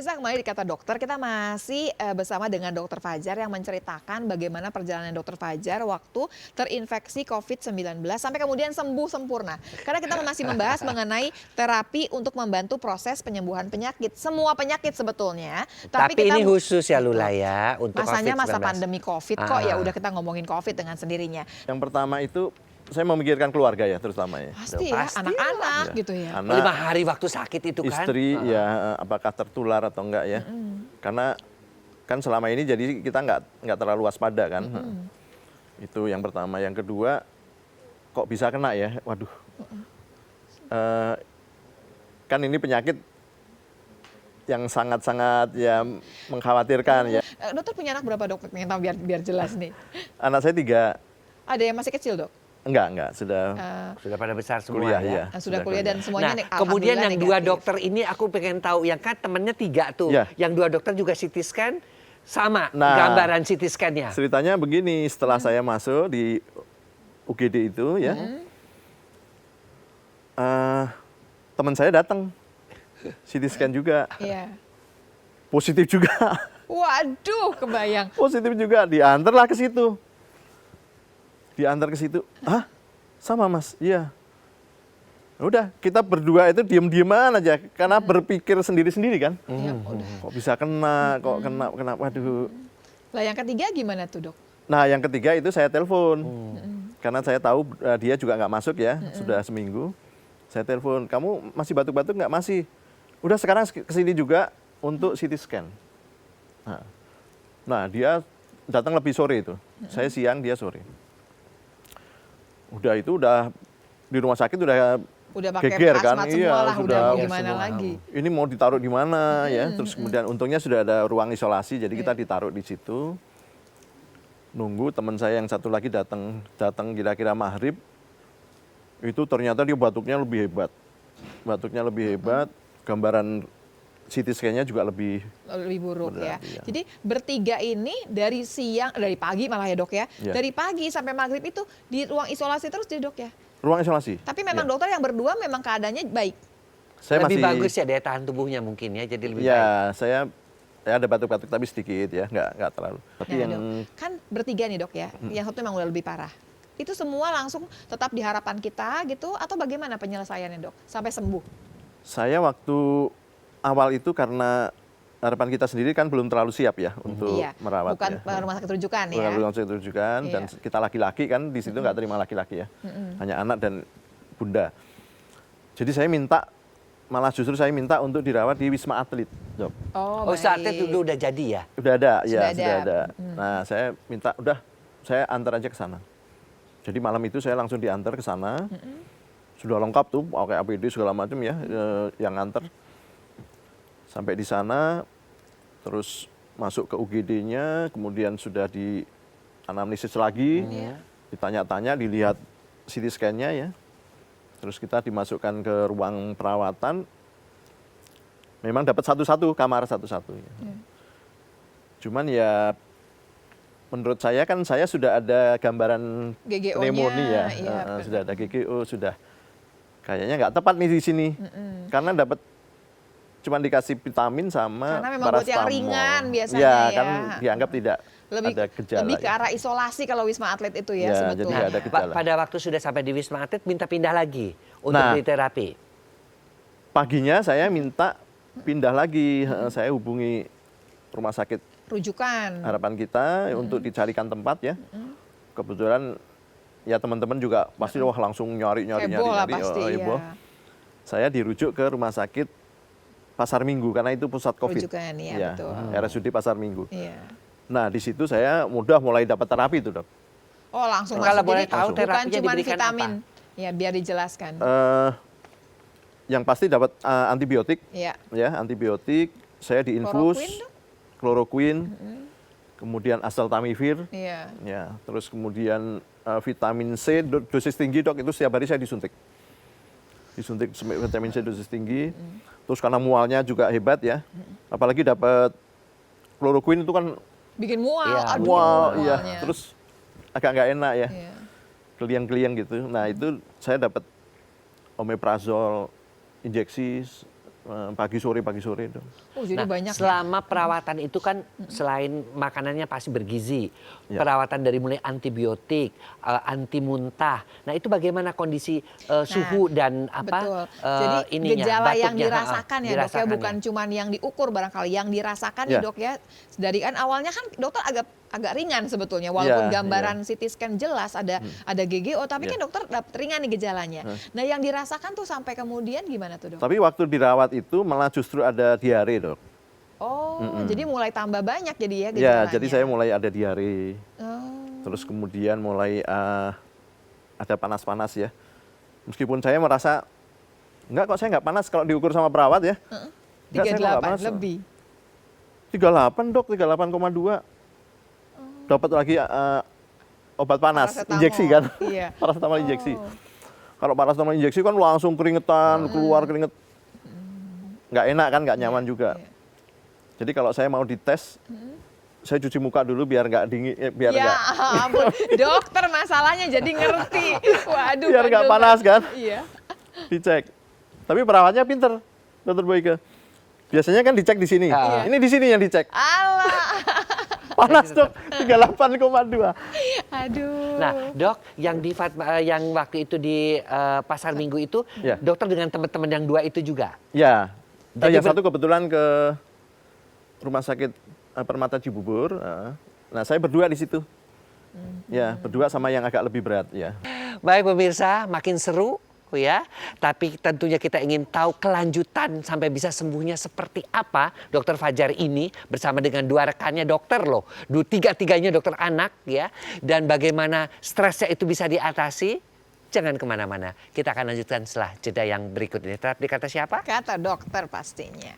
pemirsa, kembali di Kata Dokter, kita masih bersama dengan Dokter Fajar yang menceritakan bagaimana perjalanan Dokter Fajar waktu terinfeksi COVID-19 sampai kemudian sembuh sempurna. Karena kita masih membahas mengenai terapi untuk membantu proses penyembuhan penyakit. Semua penyakit sebetulnya. Tapi kita, ini khusus ya betul. Lula ya untuk Masanya COVID-19. masa pandemi COVID kok, ya udah kita ngomongin COVID dengan sendirinya. Yang pertama itu saya memikirkan keluarga ya terutama ya. Pasti ya, anak-anak gitu ya. Anak, 5 hari waktu sakit itu kan. istri ya apakah tertular atau enggak ya. Karena kan selama ini jadi kita nggak terlalu waspada kan. Itu yang pertama. Yang kedua, kok bisa kena ya? Waduh. Kan ini penyakit yang sangat-sangat ya mengkhawatirkan ya. Dokter punya anak berapa, Dok? Pengen tahu biar jelas nih. Anak saya 3. Ada yang masih kecil, Dok? Enggak, sudah pada besar semua kuliah ya. ya. Sudah kuliah dan semuanya kemudian yang 2 negatif. dokter ini aku pengen tahu, yang kan temennya 3 tuh. Ya. Yang 2 dokter juga CT scan sama gambaran CT scan-nya. Ceritanya begini, setelah saya masuk di UGD itu ya, teman saya datang CT scan juga, Iya. positif juga. Waduh, kebayang. Positif juga, diantarlah ke situ. Diantar ke situ, ah sama mas, iya. Udah, kita berdua itu diem-dieman aja, karena berpikir sendiri-sendiri kan. Ya, udah. Kok bisa kena, waduh. Lah yang ketiga gimana tuh, Dok? Nah yang ketiga itu saya telepon, karena saya tahu dia juga nggak masuk ya, sudah seminggu. Saya telepon, kamu masih batuk-batuk nggak? Masih. Udah sekarang kesini juga untuk CT scan. Nah dia datang lebih sore itu, saya siang, dia sore. Udah di rumah sakit udah pakai geger kan, hazmat iya, semua lah, udah mau sudah gimana lagi. ini mau ditaruh di mana ya, terus kemudian untungnya sudah ada ruang isolasi, jadi kita ditaruh di situ, nunggu. Teman saya yang satu lagi datang kira-kira maghrib, itu ternyata dia batuknya lebih hebat, gambaran CT scan-nya juga lebih buruk ya. berat, iya. Jadi bertiga ini dari pagi malah ya, Dok ya. Iya. Dari pagi sampai maghrib itu di ruang isolasi terus di, Dok ya. ruang isolasi. Tapi memang Iya. dokter yang berdua memang keadaannya baik. Saya lebih masih, bagus ya daya tahan tubuhnya mungkin ya, jadi lebih baik. ya saya ada batuk-batuk tapi sedikit ya, nggak terlalu. Tapi Nah, yang Dok, kan bertiga nih, Dok ya. Yang satu memang udah lebih parah. Itu semua langsung tetap di harapan kita gitu atau bagaimana penyelesaiannya, Dok? Sampai sembuh. saya waktu awal itu karena harapan kita sendiri kan belum terlalu siap ya untuk merawat. Bukan ya. rumah sakit rujukan ya. Bukan rumah sakit rujukan, dan kita laki-laki kan di situ nggak terima laki-laki ya, hanya anak dan bunda. Jadi justru saya minta untuk dirawat di Wisma Atlet, Dok. Oh saat itu udah jadi ya? Udah ada, Sudah sudah ada. ada. Nah saya minta, saya antar aja ke sana. Jadi malam itu saya langsung diantar ke sana, sudah lengkap tuh, pakai APD segala macam ya, yang antar. Sampai di sana, terus masuk ke UGD-nya, kemudian sudah di anamnesis lagi, ditanya-tanya, dilihat CT scan-nya ya. Terus kita dimasukkan ke ruang perawatan, memang dapat kamar satu-satu. Ya. Cuman ya, menurut saya kan saya sudah ada gambaran pneumonia, sudah ada GGO, sudah kayaknya nggak tepat nih di sini, karena dapat cuma dikasih vitamin sama karena memang buat yang ringan biasanya ya. Kan dianggap tidak ada gejala. Lebih ke arah isolasi kalau Wisma Atlet itu ya, sebetulnya. Jadi ada gejala. Pada waktu sudah sampai di Wisma Atlet minta pindah lagi untuk diterapi. Paginya saya minta pindah lagi, saya hubungi rumah sakit rujukan harapan kita untuk dicarikan tempat ya. Kebetulan ya teman-teman juga pasti langsung nyari. Heboh. Saya dirujuk ke rumah sakit Pasar Minggu karena itu pusat COVID. Rujukan ya, betul. RSUD Pasar Minggu. Iya. Nah di situ saya mulai dapat terapi itu, Dok. Oh langsung kalau masuk. boleh Jadi tahu bukan terapinya cuma diberikan vitamin. apa? Ya biar dijelaskan. Yang pasti dapat antibiotik. Iya. Ya, antibiotik. Saya diinfus kloroquine, kemudian Acetaminophen. Iya. Ya, terus kemudian vitamin C dosis tinggi, Dok, itu setiap hari saya disuntik. Disuntik vitamin C dosis tinggi. Terus karena mualnya juga hebat ya. Apalagi dapat kloroquine itu kan bikin mual. Ya, mual, iya. Terus agak nggak enak ya. Iya. Keliang-keliang gitu. Nah, itu saya dapat omeprazol injeksi pagi sore itu. Oh, jadi Nah, banyak ya. selama perawatan itu kan selain makanannya pasti bergizi, Ya. perawatan dari mulai antibiotik, anti muntah. Nah, itu bagaimana kondisi suhu dan apa Betul. Jadi ininya, gejala yang batuknya, dirasakan ya dok ya, dirasakan bukan cuman yang diukur barangkali, yang dirasakan nih Ya. dok ya. Dari kan awalnya kan dokter agak ringan sebetulnya, walaupun Ya, gambaran CT scan jelas ada GGO, tapi Ya. kan dokter dapat ringan nih gejalanya. Nah yang dirasakan tuh sampai kemudian gimana tuh dok? Tapi waktu dirawat itu malah justru ada diare, Dok. Oh, jadi mulai tambah banyak jadi ya Ya, gejalanya. jadi saya mulai ada diare. Oh. Terus kemudian mulai ada panas-panas ya. Meskipun saya merasa enggak kok, saya nggak panas kalau diukur sama perawat ya. Enggak, saya kok nggak 38 panas. lebih. 38 dok, 38,2. Dapat lagi obat panas, Paracetamol. injeksi kan. Iya. Paracetamol injeksi. Oh. Kalau paracetamol injeksi kan langsung keringetan, keluar keringet. Nggak enak kan, nggak nyaman juga. Iya. Jadi kalau saya mau dites, saya cuci muka dulu biar nggak dingin, biar Ya nggak ampun, dokter masalahnya jadi ngerti. Waduh. biar nggak aduh, panas aduh. kan, Iya. dicek. Tapi perawatnya pinter, Dokter Boyke. Biasanya kan dicek di sini. Iya. Ini di sini yang dicek. Alah. Panas dok, 38,2. Aduh. Nah, dok, yang yang waktu itu di Pasar Minggu itu, Ya. dokter dengan teman-teman yang 2 itu juga. Ya, Jadi yang satu kebetulan ke rumah sakit Permata Cibubur. Nah, saya berdua di situ. Ya, berdua sama yang agak lebih berat ya. Baik pemirsa, makin seru ya. Tapi tentunya kita ingin tahu kelanjutan sampai bisa sembuhnya seperti apa Dokter Fajar ini bersama dengan 2 rekannya dokter loh. Tiga-tiganya dokter anak ya. Dan bagaimana stresnya itu bisa diatasi. Jangan kemana-mana. Kita akan lanjutkan setelah jeda yang berikut ini. Tetap di Kata Siapa? Kata dokter pastinya.